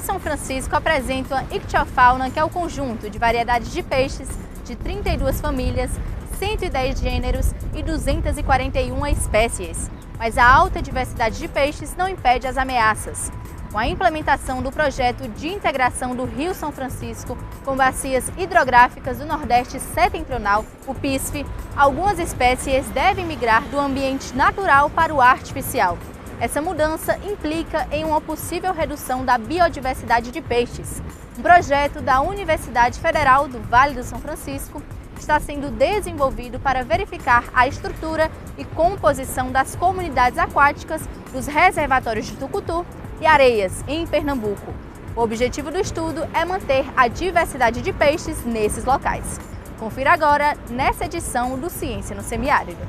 São Francisco apresenta uma ictiofauna, que é o conjunto de variedades de peixes de 32 famílias, 110 gêneros e 241 espécies. Mas a alta diversidade de peixes não impede as ameaças. Com a implementação do projeto de integração do Rio São Francisco com bacias hidrográficas do Nordeste Setentrional, o PISF, algumas espécies devem migrar do ambiente natural para o artificial. Essa mudança implica em uma possível redução da biodiversidade de peixes. Um projeto da Universidade Federal do Vale do São Francisco está sendo desenvolvido para verificar a estrutura e composição das comunidades aquáticas dos reservatórios de Tucutu e Areias, em Pernambuco. O objetivo do estudo é manter a diversidade de peixes nesses locais. Confira agora nessa edição do Ciência no Semiárido.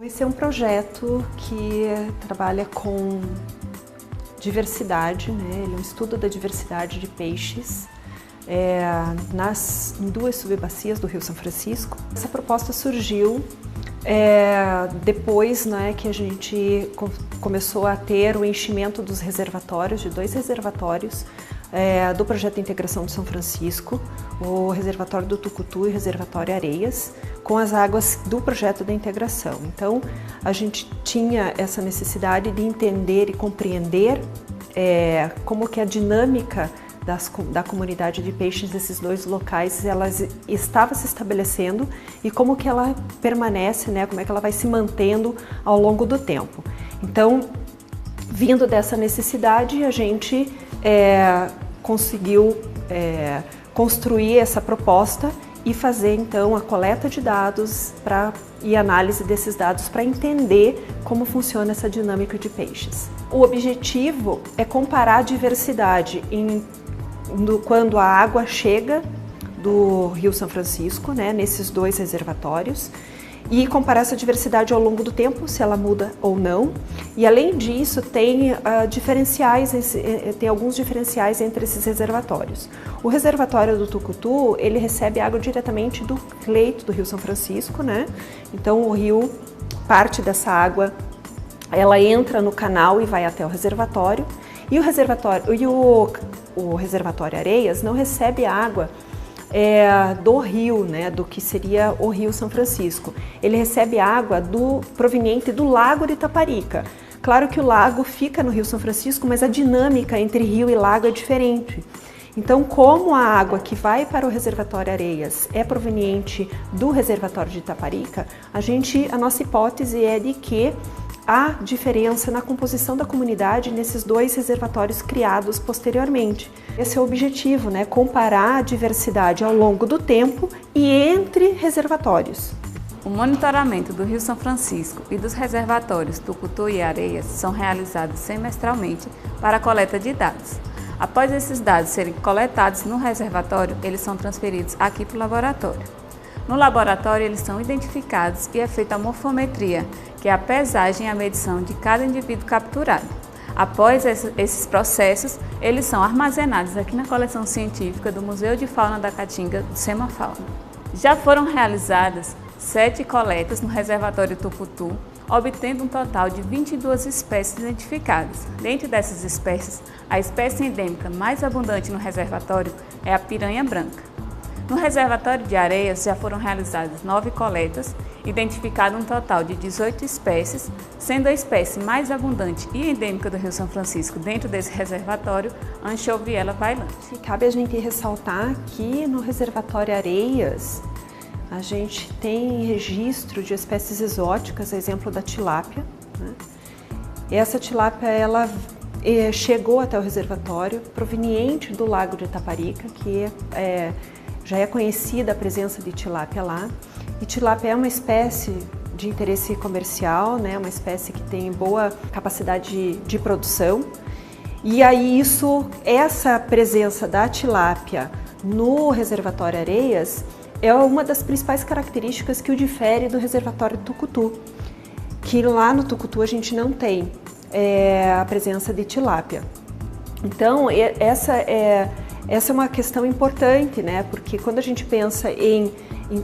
Esse é um projeto que trabalha com diversidade, né? Ele é um estudo da diversidade de peixes em duas subbacias do Rio São Francisco. Essa proposta surgiu depois, né, que a gente começou a ter o enchimento dos reservatórios, de 2 reservatórios do projeto de integração de São Francisco, o reservatório do Tucutu e o reservatório Areias, com as águas do projeto de integração. Então, a gente tinha essa necessidade de entender e compreender como que a dinâmica da comunidade de peixes desses 2 locais ela estava se estabelecendo e como que ela permanece, né, como é que ela vai se mantendo ao longo do tempo. Então, vindo dessa necessidade, a gente conseguiu construir essa proposta e fazer então a coleta de dados e análise desses dados para entender como funciona essa dinâmica de peixes. O objetivo é comparar a diversidade quando a água chega do Rio São Francisco, né, nesses 2 reservatórios, e comparar essa diversidade ao longo do tempo, se ela muda ou não. E além disso, tem alguns diferenciais entre esses reservatórios. O reservatório do Tucutu, ele recebe água diretamente do leito do Rio São Francisco, né? Então o rio, parte dessa água, ela entra no canal e vai até o reservatório. E o reservatório Areias não recebe água do rio, né, do que seria o Rio São Francisco. Ele recebe água proveniente do Lago de Itaparica. Claro que o lago fica no Rio São Francisco, mas a dinâmica entre rio e lago é diferente. Então, como a água que vai para o reservatório Areias é proveniente do reservatório de Itaparica, a nossa hipótese é de que há diferença na composição da comunidade nesses 2 reservatórios criados posteriormente. Esse é o objetivo, né? Comparar a diversidade ao longo do tempo e entre reservatórios. O monitoramento do Rio São Francisco e dos reservatórios Tucutu e Areias são realizados semestralmente para a coleta de dados. Após esses dados serem coletados no reservatório, eles são transferidos aqui para o laboratório. No laboratório, eles são identificados e é feita a morfometria, que é a pesagem e a medição de cada indivíduo capturado. Após esses processos, eles são armazenados aqui na coleção científica do Museu de Fauna da Caatinga do Semafauna. Já foram realizadas 7 coletas no reservatório Tucutu, obtendo um total de 22 espécies identificadas. Dentre dessas espécies, a espécie endêmica mais abundante no reservatório é a piranha branca. No reservatório de Areias já foram realizadas 9 coletas, identificado um total de 18 espécies, sendo a espécie mais abundante e endêmica do Rio São Francisco dentro desse reservatório, a Anchoviella vailante. Cabe a gente ressaltar que no reservatório Areias a gente tem registro de espécies exóticas, exemplo da tilápia, né? Essa tilápia ela chegou até o reservatório proveniente do Lago de Itaparica, que já é conhecida a presença de tilápia lá. E tilápia é uma espécie de interesse comercial, né? Uma espécie que tem boa capacidade de produção. E aí essa presença da tilápia no reservatório Areias é uma das principais características que o difere do reservatório Tucutu, que lá no Tucutu a gente não tem a presença de tilápia. Então, essa é uma questão importante, né? Porque quando a gente pensa em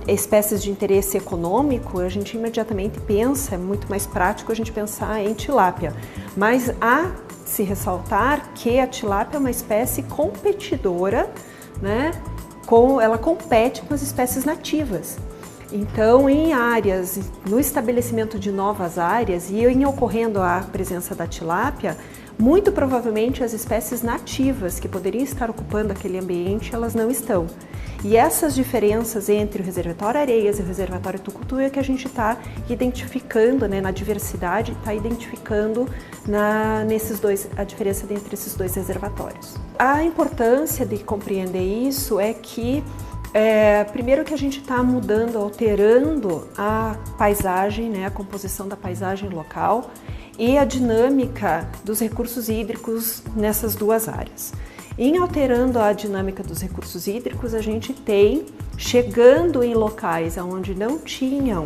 espécies de interesse econômico, a gente imediatamente pensa, é muito mais prático a gente pensar em tilápia. Mas há se ressaltar que a tilápia é uma espécie competidora, né? Ela compete com as espécies nativas. Então, em áreas, no estabelecimento de novas áreas e em ocorrendo a presença da tilápia, muito provavelmente as espécies nativas que poderiam estar ocupando aquele ambiente, elas não estão. E essas diferenças entre o reservatório Areias e o reservatório Tucutu é que a gente está identificando, né, na diversidade, está identificando a diferença entre esses dois reservatórios. A importância de compreender isso é que primeiro que a gente está mudando, alterando a paisagem, né, a composição da paisagem local e a dinâmica dos recursos hídricos nessas duas áreas. Em alterando a dinâmica dos recursos hídricos, a gente tem, chegando em locais onde não tinha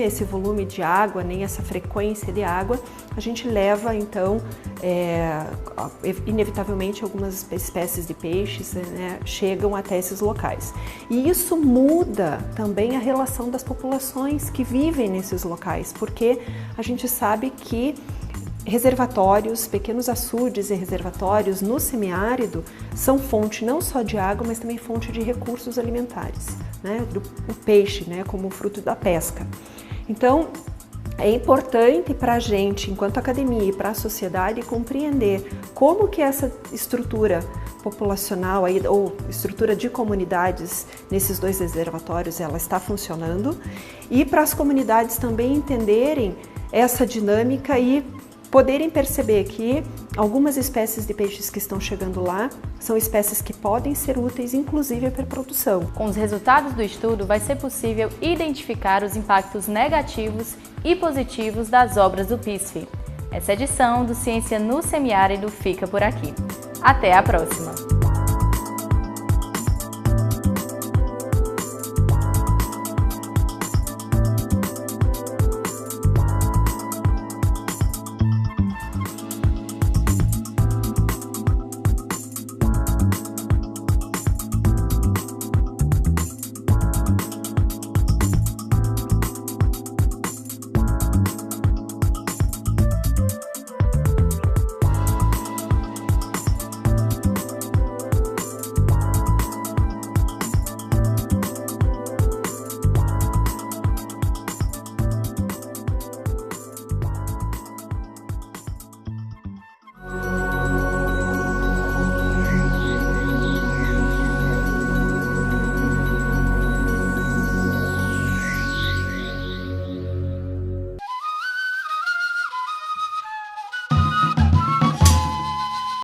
esse volume de água, nem essa frequência de água, a gente leva, então, inevitavelmente, algumas espécies de peixes, né, chegam até esses locais. E isso muda também a relação das populações que vivem nesses locais, porque a gente sabe que reservatórios, pequenos açudes e reservatórios no semiárido são fonte não só de água, mas também fonte de recursos alimentares, né? O peixe, né? Como fruto da pesca. Então, é importante para a gente, enquanto academia e para a sociedade, compreender como que essa estrutura populacional aí, ou estrutura de comunidades nesses dois reservatórios ela está funcionando, e para as comunidades também entenderem essa dinâmica e poderem perceber que algumas espécies de peixes que estão chegando lá são espécies que podem ser úteis, inclusive para a produção. Com os resultados do estudo, vai ser possível identificar os impactos negativos e positivos das obras do PISF. Essa edição do Ciência no Semiárido fica por aqui. Até a próxima!